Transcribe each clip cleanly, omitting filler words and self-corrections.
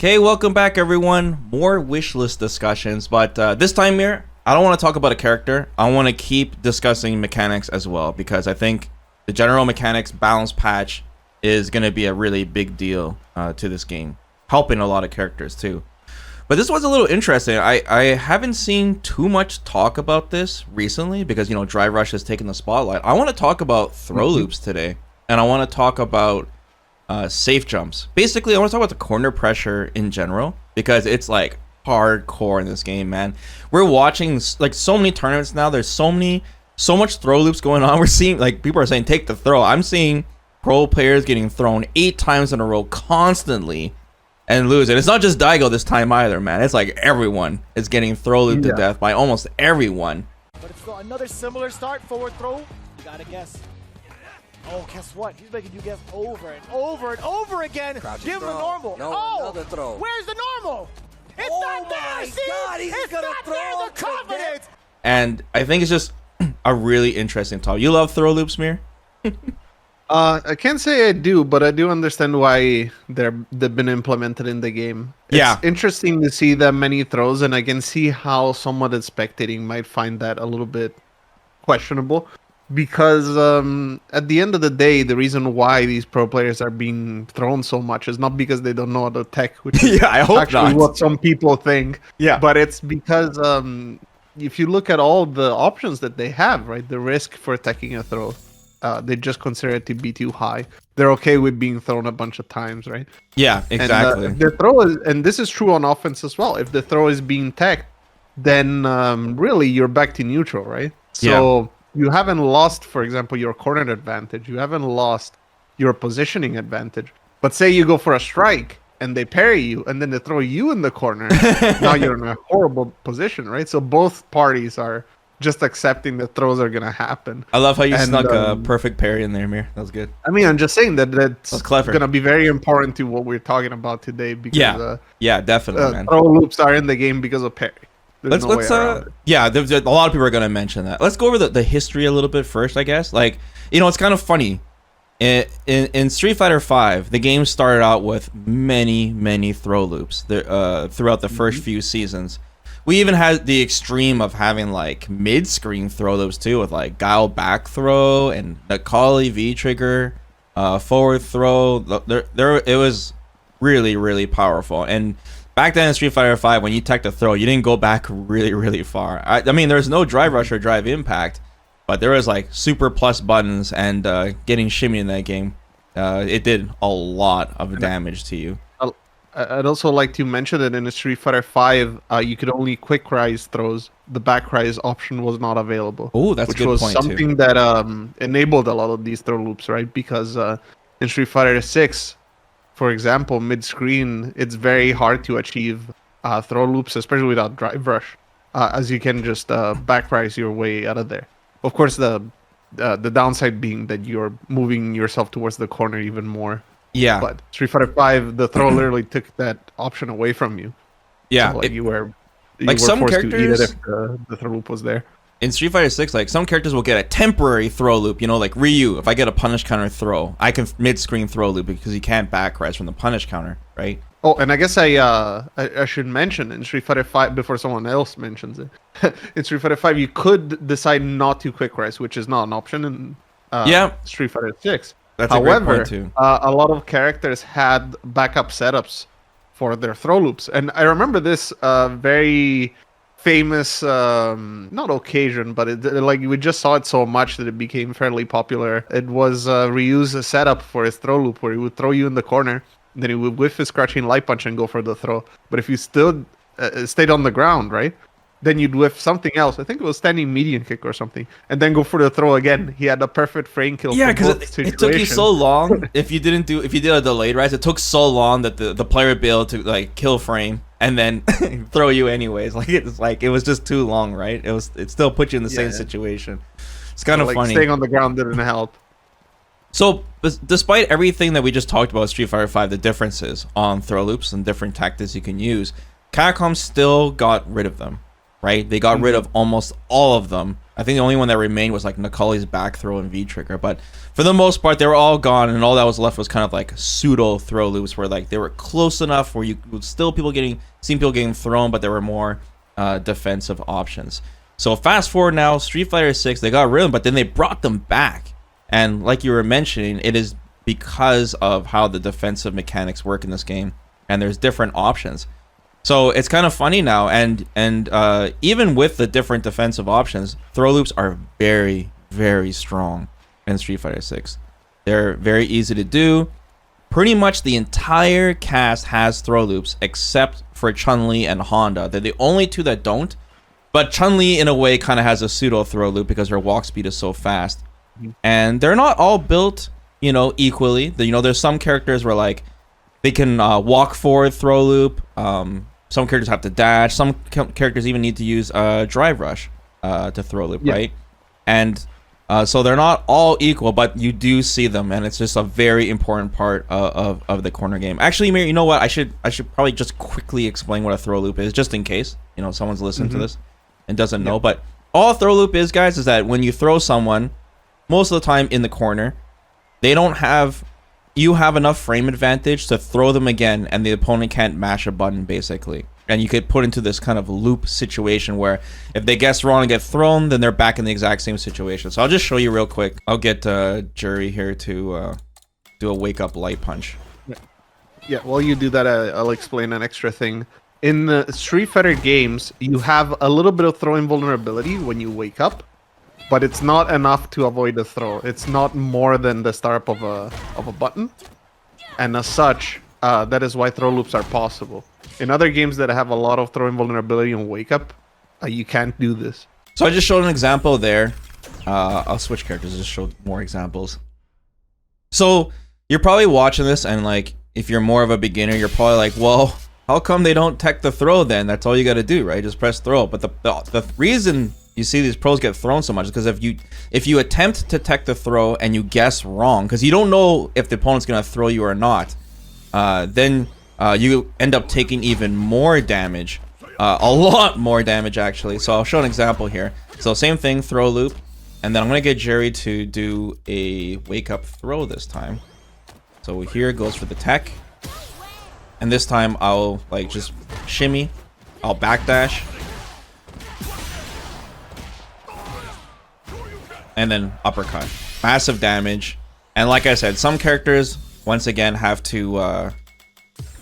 Okay, welcome back, everyone. More wish list discussions, but this time here, I don't want to talk about a character. I want to keep discussing mechanics as well, because I think the general mechanics balance patch is going to be a really big deal to this game, helping a lot of characters too. But this was a little interesting. I haven't seen too much talk about this recently because, you know, Drive Rush has taken the spotlight. I want to talk about throw loops today, and I want to talk about safe jumps. Basically, I want to talk about the corner pressure in general because it's like hardcore in this game, man. We're watching like so many tournaments now. There's so much throw loops going on. We're seeing like people are saying take the throw. I'm seeing pro players getting thrown 8 times in a row constantly and losing. It's not just Daigo this time either, man. It's like everyone is getting throw looped to death by almost everyone. But it's another similar start, forward throw. You gotta guess. Oh, guess what? He's making you guess over and over and over again. Crouching Give him throw. the normal. No, another throw. Where's the normal? It's Oh not there. my See? God, he's it's gonna not throw there. The up to confidence. And I think it's just a really interesting topic. You love throw loops, Mir? I can't say I do, but I do understand why they've been implemented in the game. It's interesting to see that many throws, and I can see how someone that's spectating might find that a little bit questionable. Because at the end of the day, the reason why these pro players are being thrown so much is not because they don't know how to tech, which is I hope actually not. what some people think. Yeah. But it's because if you look at all the options that they have, right, the risk for teching a throw, they just consider it to be too high. They're okay with being thrown a bunch of times, right? Yeah, exactly. And, the throw is, and this is true on offense as well. If the throw is being teched, then really you're back to neutral, right? So you haven't lost, for example, your corner advantage. You haven't lost your positioning advantage. But say you go for a strike and they parry you and then they throw you in the corner. Now you're in a horrible position, right? So both parties are just accepting that throws are going to happen. I love how you snuck a perfect parry in there, Mir. That was good. I mean, I'm just saying that's clever. Going to be very important to what we're talking about today. Because, yeah, definitely, man. Throw loops are in the game because of parry. Let's a lot of people are going to mention that. Let's go over the history a little bit first, I guess. Like, you know, it's kind of funny. In Street Fighter V, the game started out with many throw loops throughout the first few seasons. We even had the extreme of having like mid-screen throw loops too, with like Guile back throw and Nakali V trigger, forward throw. It was really powerful. And back then in Street Fighter V, when you teched a throw, you didn't go back really far. I mean, there's no drive rush or drive impact, but there was like super plus buttons and getting shimmy in that game. It did a lot of damage to you. I'd also like to mention that in Street Fighter V, you could only quick rise throws. The back rise option was not available. Oh, that's a good point, which was something that enabled a lot of these throw loops, right? Because in Street Fighter 6, for example, mid-screen, it's very hard to achieve throw loops, especially without drive rush, as you can just back rise your way out of there. Of course, the downside being that you're moving yourself towards the corner even more. Yeah. But Street Fighter V, the throw literally took that option away from you. Yeah. So, like, you were some forced characters to eat it if the throw loop was there. In Street Fighter 6, like some characters will get a temporary throw loop, you know, like Ryu. If I get a punish counter throw, I can mid-screen throw loop because he can't back rise from the punish counter, right? Oh, and I guess I should mention in Street Fighter V before someone else mentions it. In Street Fighter V, you could decide not to quick rise, which is not an option in Street Fighter 6. That's However, a great point too. A lot of characters had backup setups for their throw loops, and I remember this very famous not occasion, but like we just saw it so much that it became fairly popular. It was Ryu's setup for his throw loop, where he would throw you in the corner, then he would whiff his crouching light punch and go for the throw. But if you still stayed on the ground, right, then you'd whiff something else. I think it was standing medium kick or something, and then go for the throw again. He had a perfect frame kill. Yeah, because it took you so long. If you did a delayed rise, it took so long that the player would be able to like kill frame and then throw you anyways. It was just too long, right? It still put you in the same situation. It's kind of funny. Staying on the ground didn't help. So, despite everything that we just talked about, Street Fighter V, the differences on throw loops and different tactics you can use, Capcom still got rid of them. Right? They got rid of almost all of them I think the only one that remained was like Nakali's back throw and V trigger. But for the most part, they were all gone, and all that was left was kind of like pseudo throw loops, where like they were close enough where you would still seen people getting thrown, but there were more defensive options. So fast forward now, Street Fighter 6, they got rid of them, but then they brought them back. And like you were mentioning, it is because of how the defensive mechanics work in this game, and there's different options. So it's kind of funny now, and even with the different defensive options, throw loops are very, very strong in Street Fighter 6. They're very easy to do. Pretty much the entire cast has throw loops except for Chun-Li and Honda. They're the only two that don't. But Chun-Li, in a way, kind of has a pseudo throw loop because her walk speed is so fast. And they're not all built, equally. There's some characters where, like, they can walk forward throw loop. Some characters have to dash. Some characters even need to use drive rush to throw loop, right? And so they're not all equal, but you do see them, and it's just a very important part of the corner game. Actually, Mir, you know what? I should probably just quickly explain what a throw loop is, just in case someone's listening to this and doesn't know. But all a throw loop is, guys, is that when you throw someone, most of the time in the corner, you have enough frame advantage to throw them again, and the opponent can't mash a button, basically. And you get put into this kind of loop situation where if they guess wrong and get thrown, then they're back in the exact same situation. So I'll just show you real quick. I'll get Jury here to do a wake-up light punch. Yeah, while you do that, I'll explain an extra thing. In the Street Fighter games, you have a little bit of throwing vulnerability when you wake up, but it's not enough to avoid the throw. It's not more than the start of a button, and as such, that is why throw loops are possible. In other games that have a lot of throwing vulnerability and wake up, you can't do this. So I just showed an example there. I'll switch characters, just show more examples. So you're probably watching this, and like, if you're more of a beginner, you're probably like, well, how come they don't tech the throw then? That's all you got to do, right? Just press throw. But the reason you see these pros get thrown so much is because if you attempt to tech the throw and you guess wrong, because you don't know if the opponent's going to throw you or not, then you end up taking even more damage. A lot more damage, actually. So I'll show an example here. So same thing, throw loop. And then I'm going to get Jerry to do a wake-up throw this time. So here goes for the tech. And this time I'll like just shimmy. I'll backdash. And then uppercut. Massive damage. And like I said, some characters, once again, have to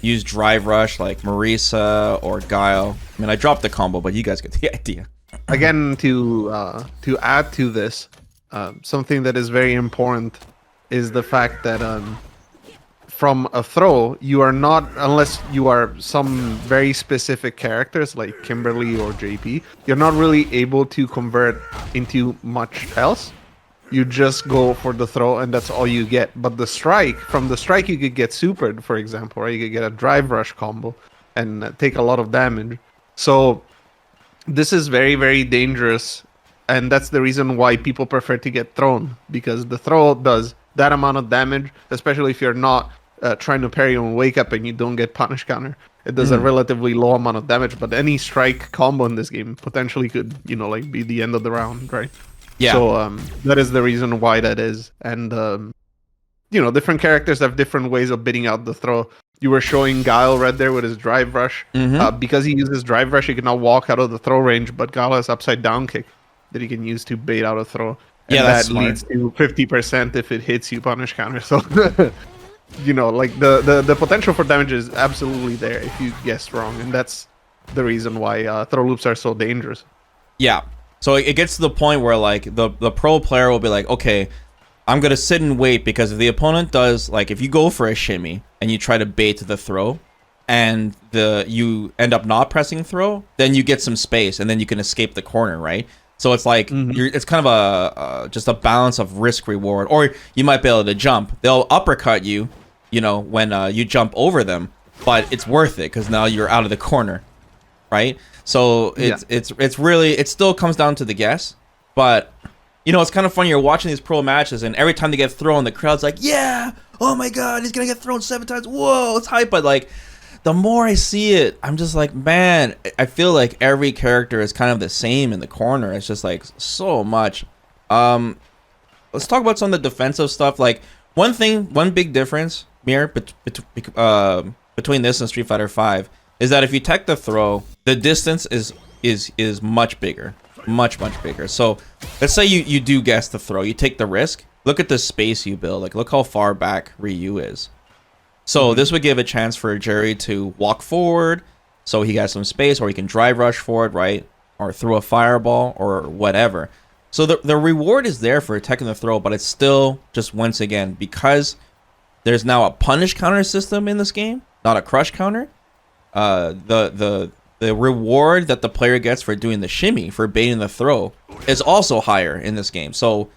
use drive rush, like Marisa or Guile. I mean, I dropped the combo, but you guys get the idea. Again, to add to this, something that is very important is the fact that from a throw, you are not, unless you are some very specific characters like Kimberly or JP, you're not really able to convert into much else. You just go for the throw, and that's all you get. But the strike, from the strike, you could get supered, for example, or you could get a drive rush combo and take a lot of damage. So this is very, very dangerous, and that's the reason why people prefer to get thrown, because the throw does that amount of damage, especially if you're not trying to parry on wake up and you don't get punish counter. It does a relatively low amount of damage, but any strike combo in this game potentially could, like be the end of the round, right? Yeah. So that is the reason why that is. And different characters have different ways of bidding out the throw. You were showing Guile right there with his drive rush. Because he uses drive rush, he can now walk out of the throw range, but Guile has upside down kick that he can use to bait out a throw. And yeah, that smart. leads to 50% if it hits you punish counter. So like the potential for damage is absolutely there if you guess wrong, and that's the reason why throw loops are so dangerous. Yeah. So it gets to the point where like the pro player will be like, okay, I'm gonna sit and wait, because if the opponent does, like, if you go for a shimmy and you try to bait the throw, and you end up not pressing throw, then you get some space, and then you can escape the corner, right? So it's like it's kind of just a balance of risk reward, or you might be able to jump. They'll uppercut you, when you jump over them, but it's worth it because now you're out of the corner, right? So it's really, it still comes down to the guess, but it's kind of funny. You're watching these pro matches, and every time they get thrown, the crowd's like, yeah, oh my god, he's gonna get thrown 7 times. Whoa, it's hype. But like, the more I see it, I'm just like, man, I feel like every character is kind of the same in the corner. It's just like so much. Let's talk about some of the defensive stuff. Like one big difference, Mir, between this and Street Fighter 5 is that if you tech the throw, the distance is much bigger, much bigger. So let's say you do guess the throw, you take the risk. Look at the space you build. Like look how far back Ryu is. So this would give a chance for Jerry to walk forward, so he has some space, or he can drive rush forward, right, or throw a fireball or whatever. So the reward is there for attacking the throw, but it's still just once again because there's now a punish counter system in this game, not a crush counter. The reward that the player gets for doing the shimmy, for baiting the throw, is also higher in this game. So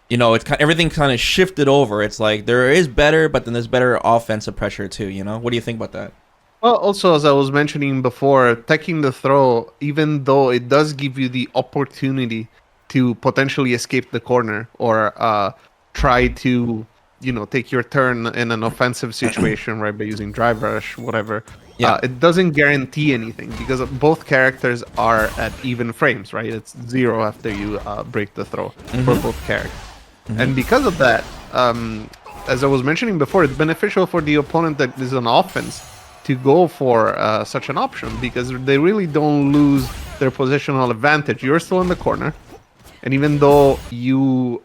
you know, it's everything kind of shifted over. It's like there is better, but then there's better offensive pressure too. You know, what do you think about that? Well, also, as I was mentioning before, taking the throw, even though it does give you the opportunity to potentially escape the corner or try to, you know, take your turn in an offensive situation, right, by using drive rush, whatever. Yeah. It doesn't guarantee anything because both characters are at even frames, right? It's 0 after you break the throw for both characters. And because of that, as I was mentioning before, it's beneficial for the opponent that is on offense to go for such an option because they really don't lose their positional advantage. You're still in the corner, and even though you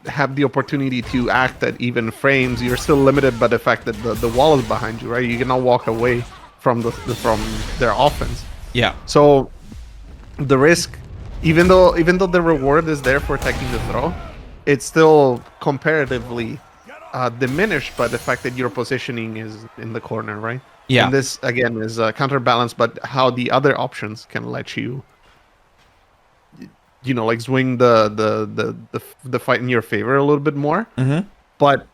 have the opportunity to act at even frames, you're still limited by the fact that the wall is behind you, right? You cannot walk away from from their offense. Yeah. So the risk, even though the reward is there for taking the throw, it's still comparatively diminished by the fact that your positioning is in the corner, right? Yeah. And this again is counterbalanced, but how the other options can let you, you know, like swing the fight in your favor a little bit more. But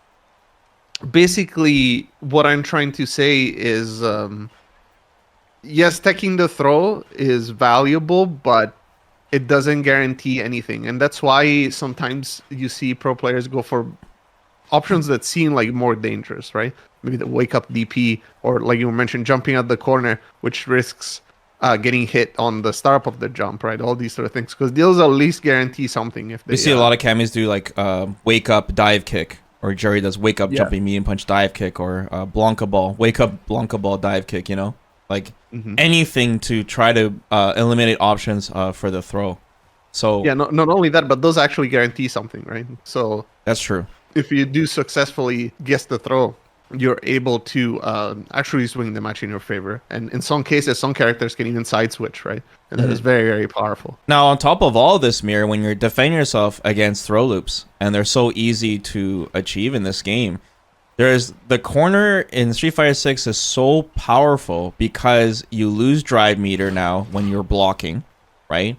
basically, what I'm trying to say is, yes, taking the throw is valuable, but it doesn't guarantee anything, and that's why sometimes you see pro players go for options that seem like more dangerous, right? Maybe the wake up DP, or like you mentioned, jumping at the corner, which risks getting hit on the start of the jump, right? All these sort of things, because those at least guarantee something. If they see a lot of camis do like wake up dive kick, or Jerry does wake up jumping medium punch dive kick, or Blanca ball wake up Blanca ball dive kick. You know, like anything to try to eliminate options for the throw. So yeah, not only that, but those actually guarantee something, right? So that's true. If you do successfully guess the throw, you're able to actually swing the match in your favor. And in some cases, some characters can even side switch, right? And that is very, very powerful. Now, on top of all this, Mir, when you're defending yourself against throw loops, and they're so easy to achieve in this game, there's the corner in Street Fighter 6 is so powerful because you lose drive meter now when you're blocking, right?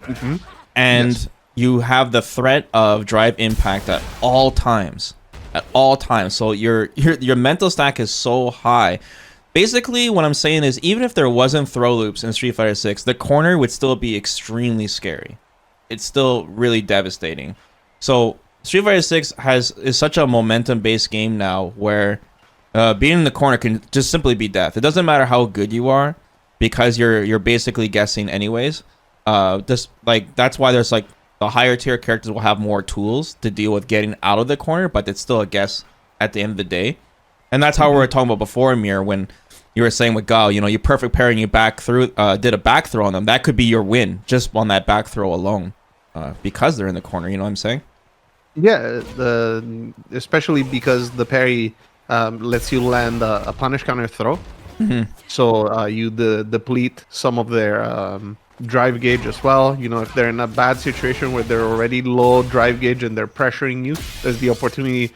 And you have the threat of drive impact at all times. At all times. So your mental stack is so high. Basically, what I'm saying is, even if there wasn't throw loops in Street Fighter 6, the corner would still be extremely scary. It's still really devastating. So Street Fighter 6 is such a momentum-based game now where being in the corner can just simply be death. It doesn't matter how good you are because you're basically guessing anyways. Just like that's why there's like the higher tier characters will have more tools to deal with getting out of the corner, but it's still a guess at the end of the day. And that's how we were talking about before, Mir, when you were saying with Gao, you know, you perfect parry and you back through, did a back throw on them. That could be your win just on that back throw alone, because they're in the corner. You know what I'm saying? Yeah, especially because the parry lets you land a punish counter throw. So you deplete some of their drive gauge as well. You know, if they're in a bad situation where they're already low drive gauge and they're pressuring you, there's the opportunity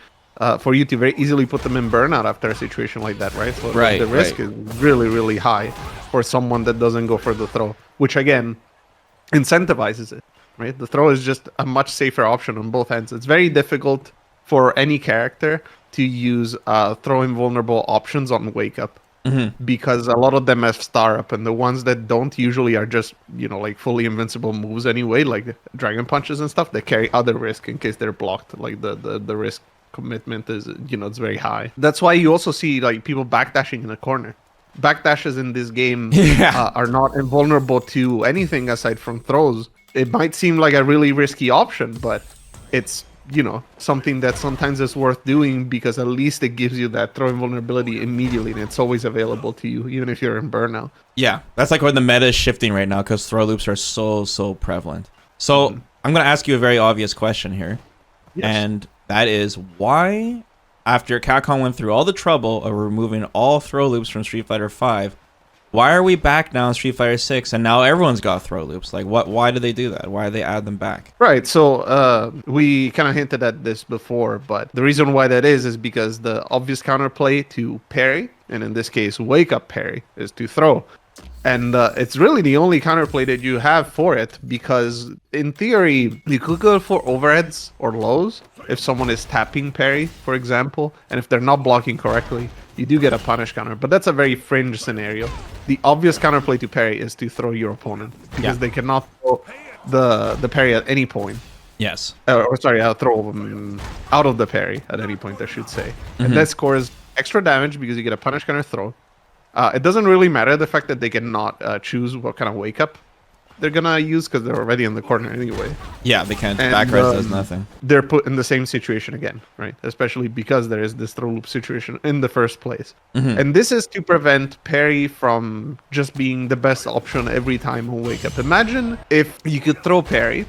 for you to very easily put them in burnout after a situation like that, right? So the risk is really, really high for someone that doesn't go for the throw, which again incentivizes it, right? The throw is just a much safer option on both ends. It's very difficult for any character to use throw invulnerable options on wake up. Because a lot of them have star up, and the ones that don't usually are just, you know, like fully invincible moves anyway, like dragon punches and stuff. They carry other risk in case they're blocked. Like the risk commitment is, you know, it's very high. That's why you also see like people backdashing in the corner, backdashes in this game Yeah. are not invulnerable to anything aside from throws. It might seem like a really risky option, but it's, something that sometimes is worth doing because at least it gives you that throw invulnerability immediately, and it's always available to you, even if you're in burnout. Yeah, that's like where the meta is shifting right now because throw loops are so prevalent. So I'm going to ask you a very obvious question here. Yes. And that is why, after Capcom went through all the trouble of removing all throw loops from Street Fighter V, why are we back now in Street Fighter 6 and now everyone's got throw loops? Like, why did they do that? Why did they add them back? Right. So we kind of hinted at this before, but the reason why that is because the obvious counterplay to parry, and in this case, wake up parry, is to throw. And it's really the only counterplay that you have for it, because in theory, you could go for overheads or lows if someone is tapping parry, for example, and if they're not blocking correctly, you do get a punish counter. But that's a very fringe scenario. The obvious counterplay to parry is to throw your opponent, because they cannot throw the parry at any point. Yes. I'll throw them out of the parry at any point, I should say. And that scores extra damage because you get a punish counter throw. It doesn't really matter the fact that they cannot choose what kind of wake up they're gonna use because they're already in the corner anyway. Yeah, they can't. And, Back res does nothing. They're put in the same situation again, right? Especially because there is this throw loop situation in the first place. And this is to prevent parry from just being the best option every time on wake up. Imagine if you could throw parry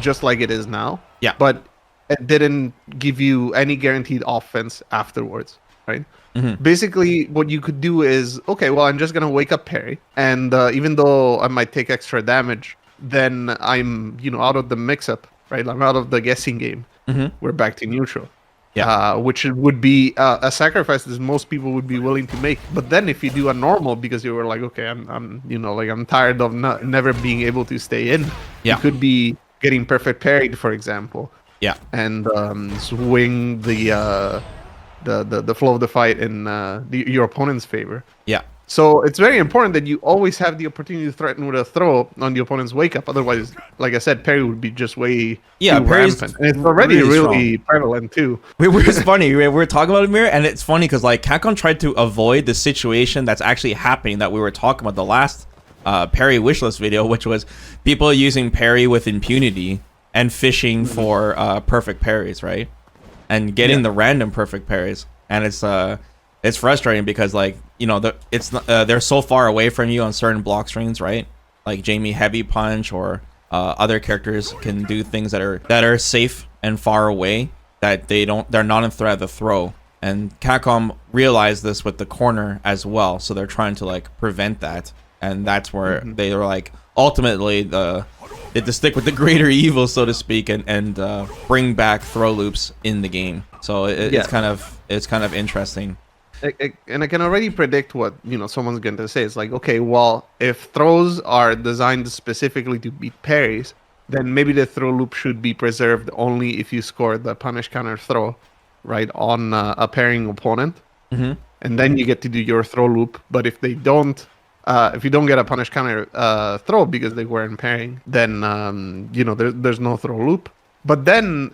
just like it is now, but it didn't give you any guaranteed offense afterwards, right? Basically, what you could do is, okay, well, I'm just going to wake up parry. And even though I might take extra damage, then I'm, out of the mix-up, right? I'm out of the guessing game. We're back to neutral. Which would be a sacrifice that most people would be willing to make. But then if you do a normal, because you were like, okay, I'm tired of never being able to stay in. You could be getting perfect parried, for example. And swing the flow of the fight in your opponent's favor. So it's very important that you always have the opportunity to threaten with a throw on the opponent's wake up. Otherwise, like I said, parry would be just way too rampant. And it's already really prevalent too. It's funny. We're talking about it, Mir, and it's funny because like Capcom tried to avoid the situation that's actually happening that we were talking about the last parry wishlist video, which was people using parry with impunity and fishing for perfect parries, right? And getting the random perfect parries, and it's frustrating because like they're so far away from you on certain block strings, right? Like Jamie heavy punch or other characters can do things that are safe and far away that they're not in threat of the throw. And Capcom realized this with the corner as well, so they're trying to like prevent that, and that's where they were like ultimately they had to stick with the greater evil, so to speak, and bring back throw loops in the game. So it's kind of interesting. And I can already predict what someone's going to say. It's like, okay, well, if throws are designed specifically to beat parries, then maybe the throw loop should be preserved only if you score the punish counter throw, right, on a parrying opponent, and then you get to do your throw loop. But if they don't, if you don't get a punish counter throw because they weren't parrying, then there's no throw loop. But then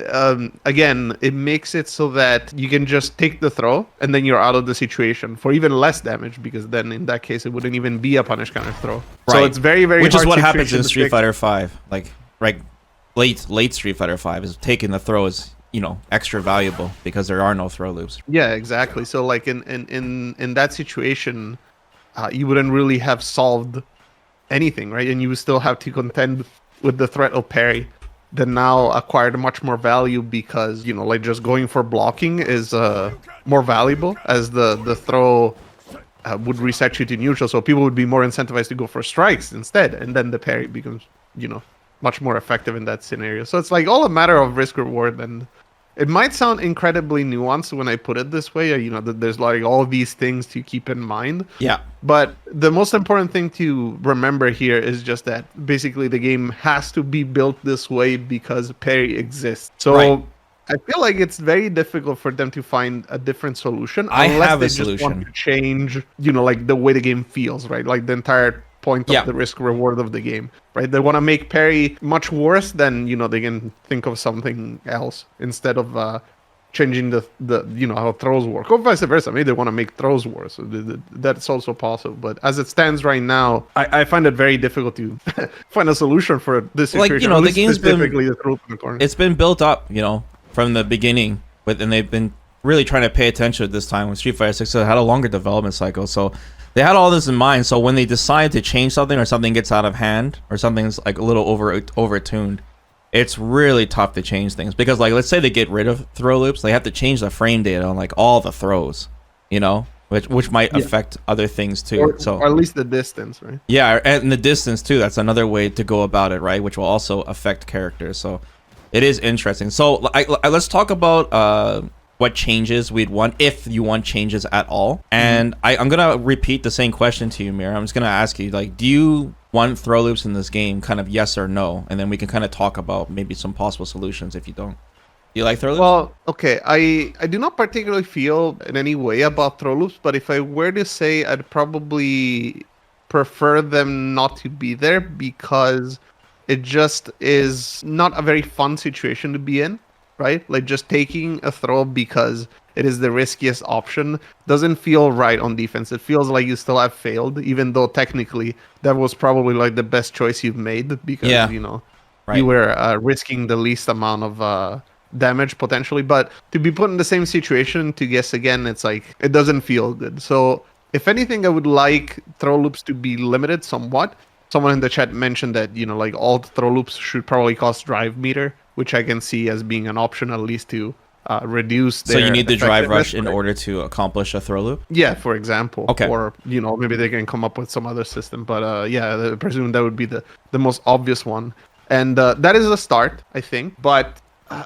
again, it makes it so that you can just take the throw and then you're out of the situation for even less damage, because then in that case it wouldn't even be a punish counter throw. Right. So it's very which hard is what happens in to Street Fighter 5. Like late Street Fighter 5 is taking the throw is extra valuable because there are no throw loops. Yeah, exactly. So like in that situation, you wouldn't really have solved anything, right? And you would still have to contend with the threat of parry that now acquired much more value because, like just going for blocking is more valuable, as the throw would reset you to neutral. So people would be more incentivized to go for strikes instead. And then the parry becomes, much more effective in that scenario. So it's like all a matter of risk reward. And it might sound incredibly nuanced when I put it this way. There's like all these things to keep in mind. Yeah. But the most important thing to remember here is just that basically the game has to be built this way because parry exists. So I feel like it's very difficult for them to find a different solution unless they just want to change, like the way the game feels, right? Like the entire point of the risk reward of the game, right? They want to make parry much worse, then they can think of something else instead of changing the how throws work, or vice versa. Maybe they want to make throws worse. So that's also possible. But as it stands right now, I find it very difficult to find a solution for this situation. Like, at the least game's specifically the throw in the corner. it's been built up, from the beginning, and they've been really trying to pay attention at this time when Street Fighter 6 had a longer development cycle. So they had all this in mind. So when they decide to change something, or something gets out of hand, or something's like a little overtuned, it's really tough to change things, because like, let's say they get rid of throw loops, they have to change the frame data on like all the throws, which might affect other things too. Or at least the distance, right? Yeah, and the distance too. That's another way to go about it, right? Which will also affect characters. So it is interesting. So let's talk about what changes we'd want, if you want changes at all. And I'm gonna repeat the same question to you, Mir. I'm just gonna ask you, like, do you want throw loops in this game? Kind of yes or no, and then we can kind of talk about maybe some possible solutions if you don't. Do you like throw loops? Well, okay, I do not particularly feel in any way about throw loops, but if I were to say, I'd probably prefer them not to be there, because it just is not a very fun situation to be in, right? Like, just taking a throw because it is the riskiest option doesn't feel right on defense. It feels like you still have failed, even though technically that was probably like the best choice you've made, because Right. you were risking the least amount of damage potentially. But to be put in the same situation to guess again, it's like, it doesn't feel good. So if anything, I would like throw loops to be limited somewhat. Someone in the chat mentioned that, like, all throw loops should probably cost drive meter, which I can see as being an option, at least to reduce their So you need the drive effectiveness, rush in right? order to accomplish a throw loop? Yeah, for example. Okay. Or, maybe they can come up with some other system. But yeah, I presume that would be the most obvious one. And that is a start, I think. But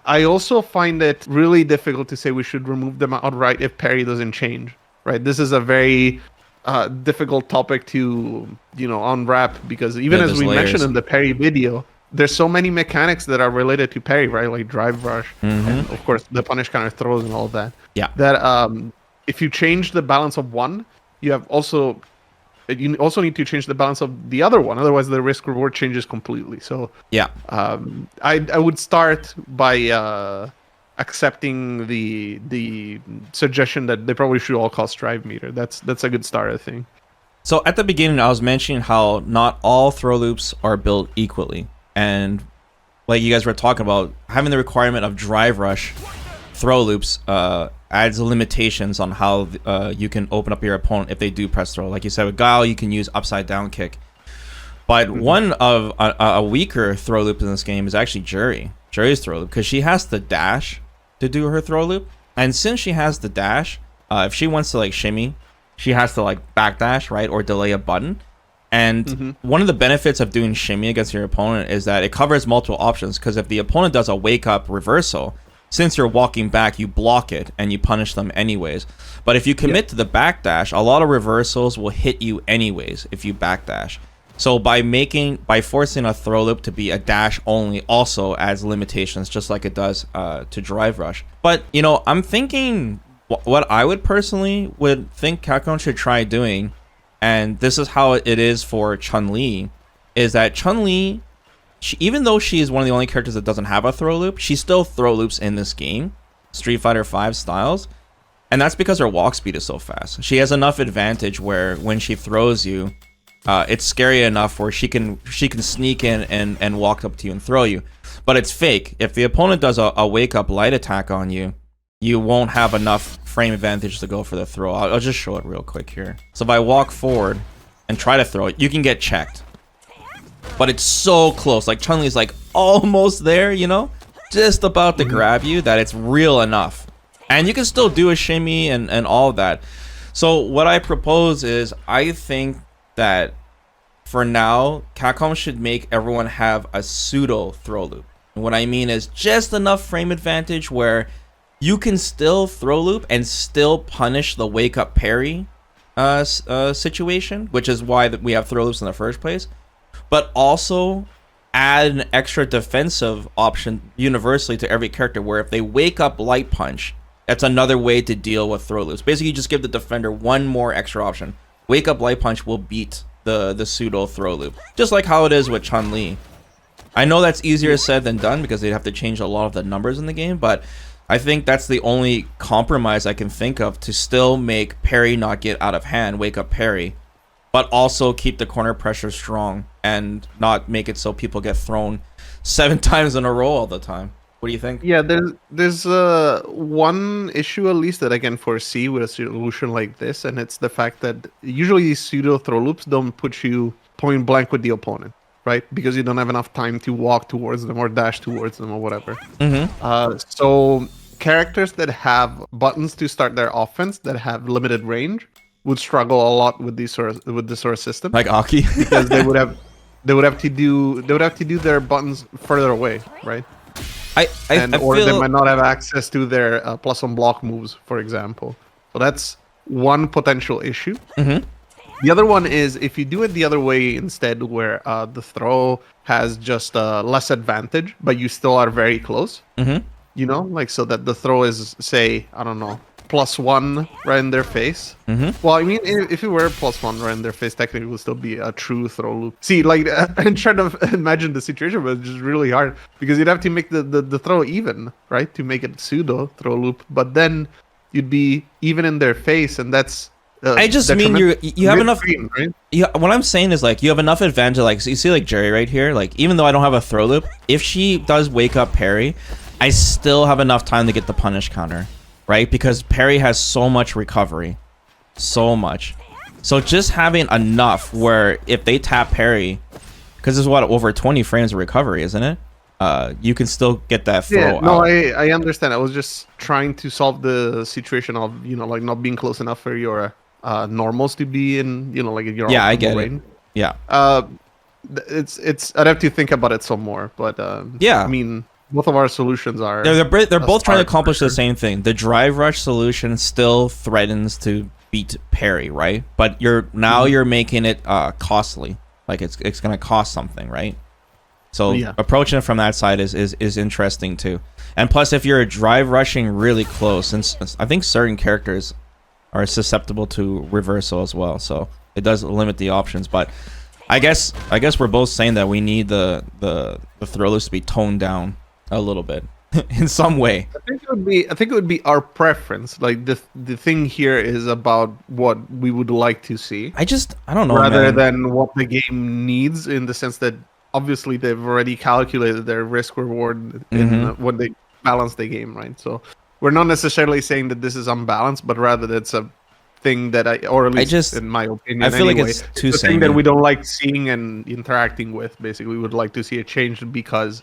I also find it really difficult to say we should remove them outright if parry doesn't change, right? This is a very difficult topic to, unwrap, because even as we mentioned in the parry video, there's so many mechanics that are related to parry, right? Like drive rush, and of course the punish counter throws and all that. Yeah. That if you change the balance of one, you also need to change the balance of the other one. Otherwise, the risk reward changes completely. So Yeah. I would start by accepting the suggestion that they probably should all cost drive meter. That's a good start, I think. So at the beginning, I was mentioning how not all throw loops are built equally. And like you guys were talking about, having the requirement of drive rush throw loops adds limitations on how you can open up your opponent if they do press throw. Like you said, with Guile, you can use upside down kick. But one of a weaker throw loop in this game is actually Jury's throw loop, because she has to dash to do her throw loop. And since she has the dash, if she wants to like shimmy, she has to like backdash, right, or delay a button. And one of the benefits of doing shimmy against your opponent is that it covers multiple options, because if the opponent does a wake up reversal, since you're walking back, you block it and you punish them anyways. But if you commit to the backdash, a lot of reversals will hit you anyways if you backdash. So by forcing a throw loop to be a dash only also adds limitations, just like it does to drive rush. But I'm thinking what I would think Capcom should try doing, and this is how it is for Chun-Li, is that Chun-Li, even though she is one of the only characters that doesn't have a throw loop, she still throw loops in this game, Street Fighter V styles, and that's because her walk speed is so fast. She has enough advantage where when she throws you, it's scary enough where she can sneak in and walk up to you and throw you. But it's fake. If the opponent does a wake up light attack on you, you won't have enough frame advantage to go for the throw. I'll just show it real quick here. So if I walk forward and try to throw it, you can get checked. But it's so close. Like Chun-Li's like almost there, just about to grab you, that it's real enough. And you can still do a shimmy and all of that. So what I propose is, I think that for now, Capcom should make everyone have a pseudo throw loop. And what I mean is just enough frame advantage where you can still throw loop and still punish the wake up parry situation, which is why we have throw loops in the first place. But also add an extra defensive option universally to every character, where if they wake up light punch, that's another way to deal with throw loops. Basically, you just give the defender one more extra option. Wake up light punch will beat the pseudo throw loop, just like how it is with Chun-Li. I know that's easier said than done, because they'd have to change a lot of the numbers in the game, but I think that's the only compromise I can think of to still make parry not get out of hand, wake up parry, but also keep the corner pressure strong and not make it so people get thrown 7 times in a row all the time. What do you think? Yeah, there's one issue at least that I can foresee with a solution like this, and it's the fact that usually these pseudo throw loops don't put you point blank with the opponent, right? Because you don't have enough time to walk towards them or dash towards them or whatever. So characters that have buttons to start their offense that have limited range would struggle a lot with this sort of system, Like Aki? because they would have to do their buttons further away, right? I Or feel they might not have access to their plus on block moves, for example. So that's one potential issue. The other one is if you do it the other way instead, where the throw has just less advantage, but you still are very close. You know, like so that the throw is, say, I don't know, +1 right in their face. Well, I mean, if it were +1 right in their face, technically it would still be a true throw loop. See, like, I'm trying to imagine the situation, but it's just really hard because you'd have to make the throw even, right, to make it pseudo throw loop. But then you'd be even in their face, and that's. I just mean you have enough. Screen, right? Yeah, what I'm saying is like you have enough advantage. Like so you see, like Jerry right here. Like even though I don't have a throw loop, if she does wake up parry, I still have enough time to get the punish counter, right? Because parry has so much recovery, so much. So just having enough where if they tap parry, because there's what over 20 frames of recovery, isn't it? You can still get that throw. Yeah, no, out. I understand. I was just trying to solve the situation of, you know, like not being close enough for your normals to be in, you know, like in your Yeah, I optimal get range. it. Yeah. It's I'd have to think about it some more, but Yeah. I mean, both of our solutions are They're both trying to start, accomplish for the sure. same thing. The drive rush solution still threatens to beat parry, right? But you're making it costly. Like it's gonna cost something, right? So Yeah. approaching it from that side is interesting too. And plus, if you're drive rushing really close, since I think certain characters are susceptible to reversal as well, so it does limit the options. But I guess we're both saying that we need the throw loops to be toned down a little bit in some way. I think it would be our preference. Like the thing here is about what we would like to see, I don't know, rather man. than what the game needs, in the sense that obviously they've already calculated their risk reward in when they balance the game, right? So we're not necessarily saying that this is unbalanced, but rather that's a thing that or at least in my opinion, I feel anyway, like it's too a thing samey. that we don't like seeing and interacting with. Basically, we would like to see it changed because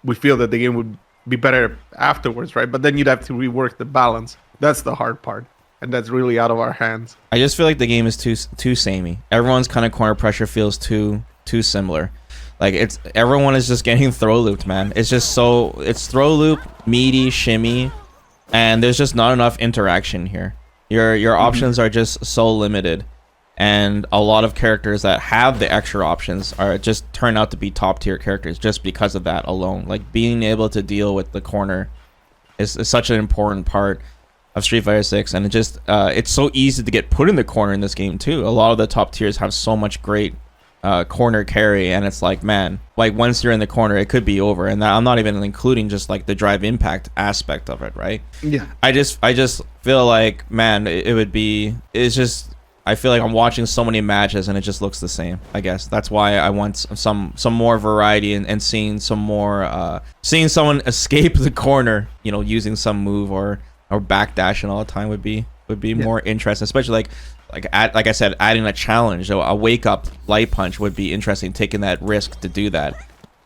we feel that the game would be better afterwards, right? But then you'd have to rework the balance. That's the hard part, and that's really out of our hands. I just feel like the game is too samey. Everyone's kind of corner pressure feels too similar. Like everyone is just getting throw looped, man. It's throw loop, meaty, shimmy, and there's just not enough interaction here. Your options are just so limited, and a lot of characters that have the extra options are just turn out to be top tier characters just because of that alone. Like being able to deal with the corner is such an important part of Street Fighter 6, and it's so easy to get put in the corner in this game too. A lot of the top tiers have so much great corner carry, and it's like, man, like once you're in the corner it could be over, and I'm not even including just like the drive impact aspect of it, right? Yeah. I just feel like, man, I feel like I'm watching so many matches and it just looks the same. I guess that's why I want some more variety and seeing some more seeing someone escape the corner, you know, using some move or backdashing all the time would be more interesting, especially like I said, adding a challenge. So a wake up light punch would be interesting, taking that risk to do that.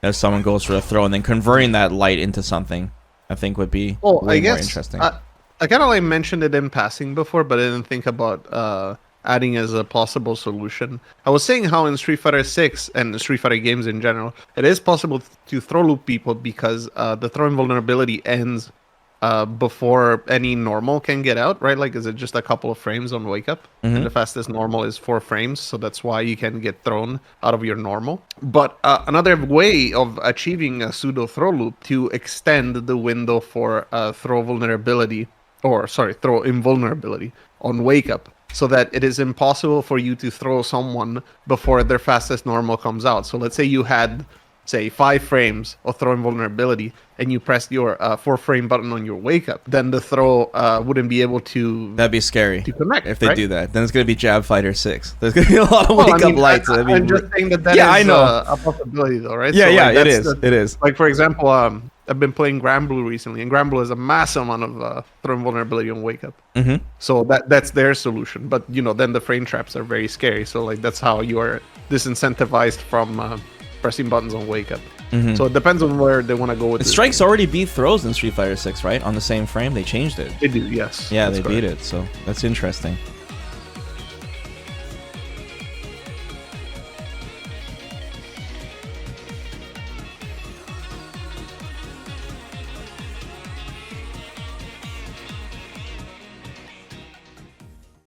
If someone goes for a throw and then converting that light into something, I think would be way more interesting. I kind of like mentioned it in passing before, but I didn't think about adding as a possible solution. I was saying how in Street Fighter 6 and Street Fighter games in general, it is possible to throw loop people because the throw invulnerability ends before any normal can get out, right? Like, is it just a couple of frames on wake up? And the fastest normal is 4 frames, so that's why you can get thrown out of your normal. But another way of achieving a pseudo throw loop to extend the window for throw invulnerability on wake up, so that it is impossible for you to throw someone before their fastest normal comes out. So let's say you had say 5 frames of throw invulnerability, and you press your 4-frame button on your wake up, then the throw wouldn't be able to That'd be scary to connect if they right? do that. Then it's gonna be Jab Fighter 6. There's gonna be a lot of Well, wake up lights. I'm just saying that Yeah, I is know. a possibility, though, right? Yeah, So, yeah, like, it that's is. It is. Like, for example, I've been playing Granblue recently, and Granblue has a massive amount of throw invulnerability on wake up. Mm-hmm. So that's their solution. But then the frame traps are very scary. So like that's how you are disincentivized from pressing buttons on wake up. Mm-hmm. So it depends on where they want to go with The this strikes game. already beat throws in Street Fighter 6, right? On the same frame, they changed it. They do, yes. Yeah, That's they beat it. So that's interesting.